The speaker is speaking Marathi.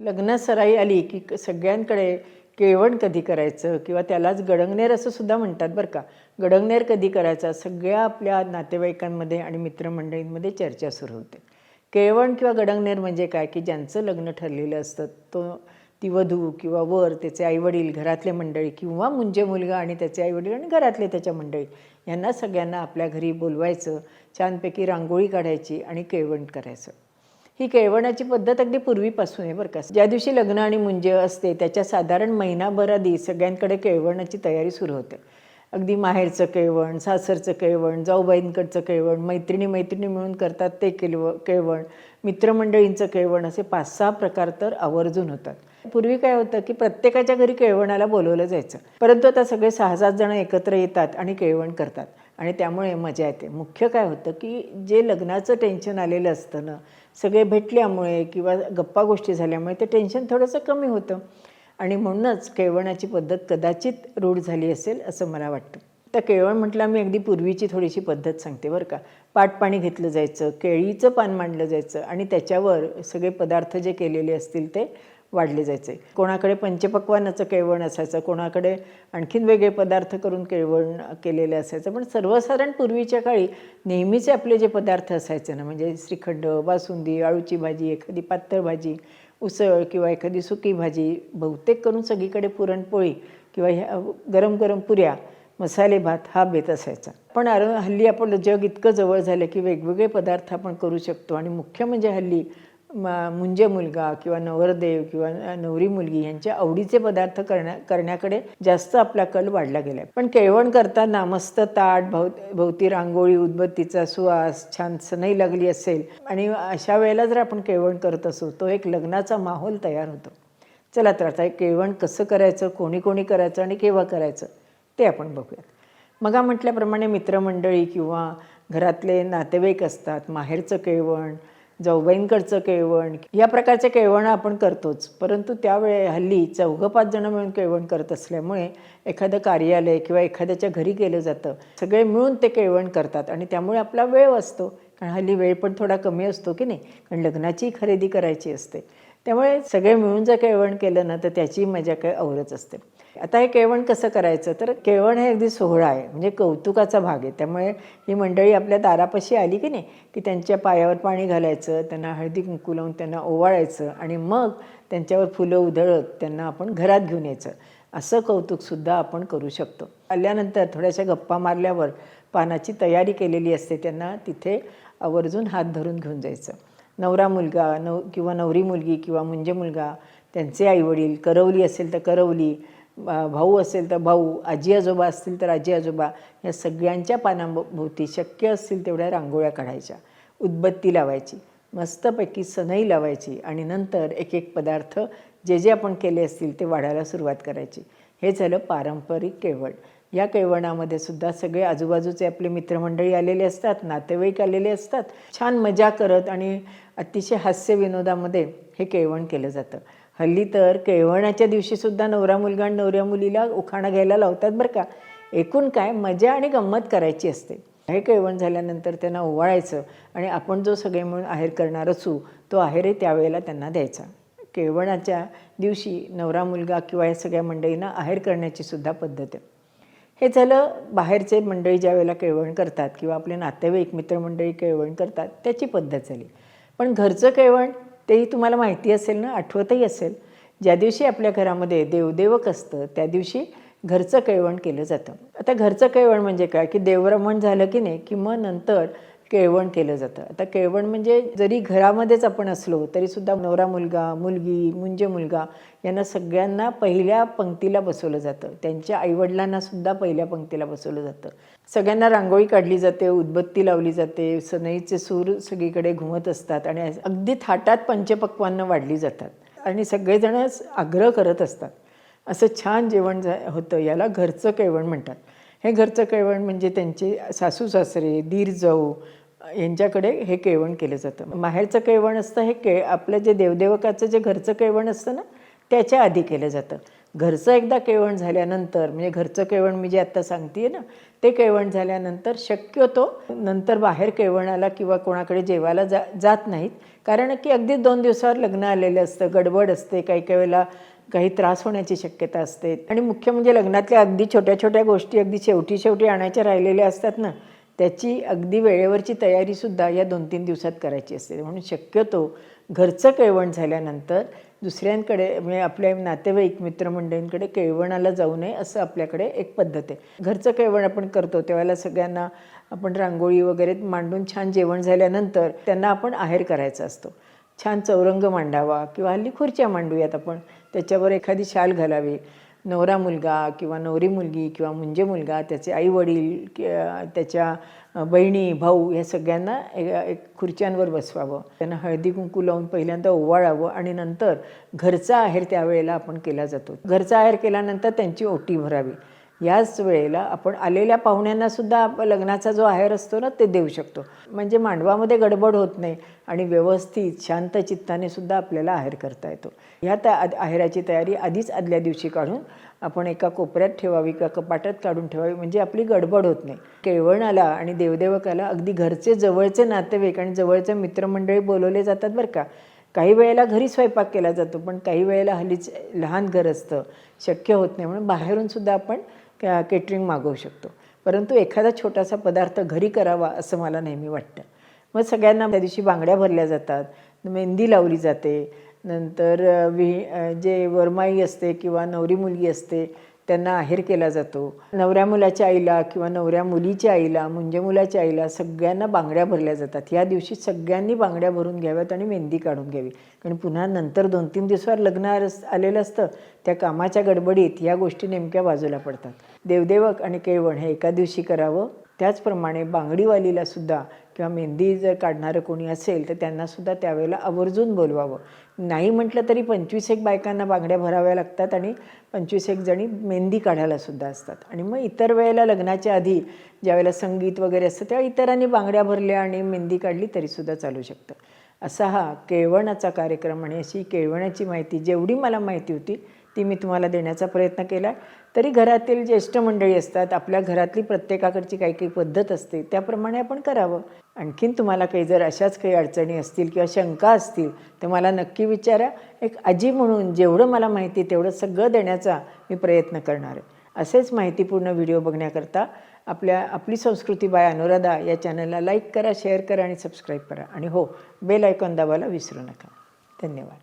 लग्नसराई आली की सगळ्यांकडे केळवण कधी करायचं किंवा त्यालाच गडंगनेर असं सुद्धा म्हणतात बरं का. गडंगनेर कधी करायचा सगळ्या आपल्या नातेवाईकांमध्ये आणि मित्रमंडळींमध्ये चर्चा सुरू होते. केळवण किंवा गडंगनेर म्हणजे काय की ज्यांचं लग्न ठरलेलं असतं ती वधू किंवा वर त्याचे आईवडील घरातले मंडळी किंवा मुंजे मुलगा आणि त्याचे आईवडील आणि घरातले त्याच्या मंडळी यांना सगळ्यांना आपल्या घरी बोलवायचं, छानपैकी रांगोळी काढायची आणि केळवण करायचं. ही केळवणाची पद्धत अगदी पूर्वीपासून आहे बरं का. ज्या दिवशी लग्न आणि मुंजे असते त्याच्या साधारण महिनाभर आधी सगळ्यांकडे केळवणाची तयारी सुरू होते. अगदी माहेरचं केळवण, सासरचं केळवण, जाऊबाईंकडचं केळवण, मैत्रिणी मिळून करतात ते केळवण, मित्रमंडळींचं केळवण, असे 5-6 प्रकार तर आवर्जून होतात. पूर्वी काय होतं की प्रत्येकाच्या घरी केळवणाला बोलवलं जायचं, परंतु आता सगळे 6-7 जण एकत्र येतात आणि केळवण करतात आणि त्यामुळे मजा येते. मुख्य काय होतं की जे लग्नाचं टेन्शन आलेलं असतं ना, सगळे भेटल्यामुळे किंवा गप्पा गोष्टी झाल्यामुळे ते टेन्शन थोडंसं कमी होतं आणि म्हणूनच केळवणाची पद्धत कदाचित रूढ झाली असेल असं मला वाटतं. तर केळवण म्हटलं मी अगदी पूर्वीची थोडीशी पद्धत सांगते बरं का. पाणी घेतलं जायचं, केळीचं पान मांडलं जायचं आणि त्याच्यावर सगळे पदार्थ जे केलेले असतील ते वाढले जायचे. कोणाकडे पंचपक्वान्नाचं केळवण असायचं, कोणाकडे आणखीन वेगळे पदार्थ करून केळवण केलेलं असायचं. पण सर्वसाधारण पूर्वीच्या काळी नेहमीचे आपले जे पदार्थ असायचे ना, म्हणजे श्रीखंड, बासुंदी, आळूची भाजी, एखादी पातळ भाजी, उसळ किंवा एखादी सुकी भाजी, बहुतेक करून सगळीकडे पुरणपोळी किंवा ह्या गरम गरम पुऱ्या, मसाले भात हा बेत असायचा. पण हल्ली आपलं जग इतकं जवळ झालं की वेगवेगळे पदार्थ आपण करू शकतो आणि मुख्य म्हणजे हल्ली मुंजे मुलगा किंवा नवरदेव किंवा नवरी मुलगी यांच्या आवडीचे पदार्थ करण्याकडे जास्त आपला कल वाढला गेला. पण केळवण करताना मस्त ताट, भोवती रांगोळी, उदबत्तीचा सुवास, छान सनई लागली असेल आणि अशा वेळेला जर आपण केळवण करत असू तो एक लग्नाचा माहोल तयार होतो. चला तर आता केळवण कसं करायचं, कोणी करायचं आणि केव्हा करायचं ते आपण बघूयात. मग म्हटल्याप्रमाणे मित्रमंडळी किंवा घरातले नातेवाईक असतात, माहेरचं केळवण, जाऊबाईंकडचं केळवण, या प्रकारचे केळवण आपण करतोच. परंतु त्यावेळे हल्ली 4-5 जण मिळून केळवण करत असल्यामुळे एखादं कार्यालय किंवा एखाद्याच्या घरी केलं जातं, सगळे मिळून ते केळवण करतात आणि त्यामुळे आपला वेळ वाचतो. कारण हल्ली वेळ पण थोडा कमी असतो की नाही, कारण लग्नाची खरेदी करायची असते. त्यामुळे सगळे मिळून जर केळवण केलं ना तर त्याची मजा काही औरच असते. आता हे केळवण कसं करायचं, तर केळवण हे अगदी सोहळा आहे, म्हणजे कौतुकाचा भाग आहे. त्यामुळे ही मंडळी आपल्या दारापाशी आली की नाही की त्यांच्या पायावर पाणी घालायचं, त्यांना हळदी कुंकू लावून त्यांना ओवाळायचं आणि मग त्यांच्यावर फुलं उधळत त्यांना आपण घरात घेऊन यायचं. असं कौतुकसुद्धा आपण करू शकतो. आल्यानंतर थोड्याशा गप्पा मारल्यावर पानाची तयारी केलेली असते, त्यांना तिथे आवर्जून हात धरून घेऊन जायचं. नवरा मुलगा किंवा नवरी मुलगी किंवा मुंजे मुलगा, त्यांचे आईवडील, करवली असेल तर करवली, भाऊ असेल तर भाऊ, आजी आजोबा असतील तर आजी आजोबा, या सगळ्यांच्या पानाभोवती शक्य असतील तेवढ्या रांगोळ्या काढायच्या, उदबत्ती लावायची, मस्तपैकी सनई लावायची आणि नंतर एक एक पदार्थ जे आपण केले असतील ते वाढायला सुरुवात करायची. हे झालं पारंपरिक केळवण. या केळवणामध्ये सुद्धा सगळे आजूबाजूचे आपले मित्रमंडळी आलेले असतात, नातेवाईक आलेले असतात. छान मजा करत आणि अतिशय हास्य विनोदामध्ये हे केळवण केलं जातं. हल्ली तर केळवणाच्या दिवशीसुद्धा नवरा मुलगा आणि नवऱ्या मुलीला उखाणा घ्यायला लावतात बरं का. एकूण काय मजा आणि गंमत करायची असते. हे केळवण झाल्यानंतर त्यांना ओवाळायचं आणि आपण जो सगळे म्हणून आहेर करणार असू तो आहेरही त्यावेळेला त्यांना द्यायचा. केळवणाच्या दिवशी नवरा मुलगा किंवा या सगळ्या मंडळींना आहेर करण्याची सुद्धा पद्धत आहे. हे झालं बाहेरचे मंडळी ज्या वेळेला केळवण करतात किंवा आपले नातेवाईक मित्रमंडळी केळवण करतात त्याची पद्धत झाली. पण घरचं केळवण तेही तुम्हाला माहिती असेल ना, आठवतही असेल. ज्या दिवशी आपल्या घरामध्ये देवदेवक असतं त्या दिवशी घरचं केळवण केलं जातं. आता घरचं केळवण म्हणजे काय की देवरमण झालं की नाही की मग नंतर केळवण केलं जातं. आता केळवण म्हणजे जरी घरामध्येच आपण असलो तरीसुद्धा नवरा मुलगा, मुलगी, मुंजे मुलगा यांना सगळ्यांना पहिल्या पंक्तीला बसवलं जातं. त्यांच्या आईवडिलांनासुद्धा पहिल्या पंक्तीला बसवलं जातं. सगळ्यांना रांगोळी काढली जाते, उदबत्ती लावली जाते, सनईचे सूर सगळीकडे घुमत असतात आणि अगदी थाटात पंचपक्वान्न वाढली जातात आणि सगळेजणच आग्रह करत असतात. असं छान जेवण होतं. याला घरचं केळवण म्हणतात. हे घरचं केळवण म्हणजे त्यांचे सासू सासरे, दीर जाऊ यांच्याकडे हे केळवण केलं जातं. माहेरचं केळवण असतं हे आपलं जे देवदेवकाचं जे घरचं केळवण असतं ना त्याच्या आधी केलं जातं. घरचं एकदा केळवण झाल्यानंतर, म्हणजे घरचं केळवण मी जे आत्ता सांगते ना, ते केळवण झाल्यानंतर शक्यतो नंतर बाहेर केळवणाला किंवा कोणाकडे जेवायला जात नाहीत. कारण की अगदी 2 दिवसावर लग्न आलेलं असतं, गडबड असते, काही काही वेळेला काही त्रास होण्याची शक्यता असते. आणि मुख्य म्हणजे लग्नातल्या अगदी छोट्या छोट्या गोष्टी अगदी शेवटी आणायच्या राहिलेल्या असतात ना, त्याची अगदी वेळेवरची तयारीसुद्धा या 2-3 दिवसात करायची असते. म्हणून शक्यतो घरचं केळवण झाल्यानंतर दुसऱ्यांकडे म्हणजे आपल्या नातेवाईक मित्रमंडळींकडे केळवणाला जाऊ नये असं आपल्याकडे एक पद्धत आहे. घरचं केळवण आपण करतो त्यावेळेला सगळ्यांना आपण रांगोळी वगैरे मांडून छान जेवण झाल्यानंतर त्यांना आपण आहेर करायचा असतो. छान चौरंग मांडावा किंवा हल्ली खुर्च्या मांडूयात आपण, त्याच्यावर एखादी शाल घालावी. नवरा मुलगा किंवा नवरी मुलगी किंवा मुंजे मुलगा, त्याचे आईवडील, त्याच्या बहिणी भाऊ या सगळ्यांना एक खुर्च्यांवर बसवावं. त्यांना हळदी कुंकू लावून पहिल्यांदा ओवाळावं आणि नंतर घरचा आहेर त्यावेळेला आपण केला जातो. घरचा आहेर केल्यानंतर त्यांची ओटी भरावी. याच वेळेला आपण आलेल्या पाहुण्यांनासुद्धा लग्नाचा जो आहेर असतो ना ते देऊ शकतो. म्हणजे मांडवामध्ये गडबड होत नाही आणि व्यवस्थित शांत चित्ताने सुद्धा आपल्याला आहेर करता येतो. ह्या आहेराची तयारी आधीच आदल्या दिवशी काढून आपण एका कोपऱ्यात ठेवावी किंवा कपाटात काढून ठेवावी, म्हणजे आपली गडबड होत नाही. केळवणाला आणि देवदेवकाला अगदी घरचे जवळचे नातेवाईक आणि जवळचे मित्रमंडळी बोलवले जातात बरं का. काही वेळेला घरी स्वयंपाक केला जातो, पण काही वेळेला हल्लीच लहान घर असतं, शक्य होत नाही, म्हणून बाहेरूनसुद्धा आपण केटरिंग मागवू शकतो. परंतु एखादा छोटासा पदार्थ घरी करावा असं मला नेहमी वाटतं. मग सगळ्यांना त्या दिवशी बांगड्या भरल्या जातात, मेहंदी लावली जाते. नंतर जे वरमाई असते किंवा नवरी मुलगी असते त्यांना आहेर केला जातो. नवऱ्या मुलाच्या आईला किंवा नवऱ्या मुलीच्या आईला, मुंजे मुलाच्या आईला सगळ्यांना बांगड्या भरल्या जातात. या दिवशी सगळ्यांनी बांगड्या भरून घ्याव्यात आणि मेहंदी काढून घ्यावी. कारण पुन्हा नंतर 2-3 दिवसावर लग्न आलेलं असतं, त्या कामाच्या गडबडीत या गोष्टी नेमक्या बाजूला पडतात. देवदेवक आणि केळवण हे एका दिवशी करावं. त्याचप्रमाणे बांगडीवालीला सुद्धा किंवा मेहंदी जर काढणारं कोणी असेल तर त्यांनासुद्धा त्यावेळेला आवर्जून बोलवावं. नाही म्हटलं तरी 25 बायकांना बांगड्या भराव्या लागतात आणि 25 जणी मेहंदी काढायलासुद्धा असतात. आणि मग इतर वेळेला लग्नाच्या आधी ज्यावेळेला संगीत वगैरे असतं तेव्हा इतरांनी बांगड्या भरल्या आणि मेहंदी काढली तरीसुद्धा चालू शकतं. असा हा केळवणाचा कार्यक्रम आणि अशी केळवणाची माहिती जेवढी मला माहिती होती ती मी तुम्हाला देण्याचा प्रयत्न केला. तरी घरातील ज्येष्ठ मंडळी असतात, आपल्या घरातली प्रत्येकाकडची काही काही पद्धत असते, त्याप्रमाणे आपण करावं. आणखीन तुम्हाला काही जर अशाच काही अडचणी असतील किंवा शंका असतील तर मला नक्की विचारा. एक आजी म्हणून जेवढं मला माहिती तेवढं सगळं देण्याचा मी प्रयत्न करणार आहे. असेच माहितीपूर्ण व्हिडिओ बघण्याकरता आपली संस्कृती बाय अनुराधा या चॅनलला लाईक करा, शेअर करा आणि सबस्क्राईब करा. आणि हो, बेल आयकॉन दाबायला विसरू नका. धन्यवाद.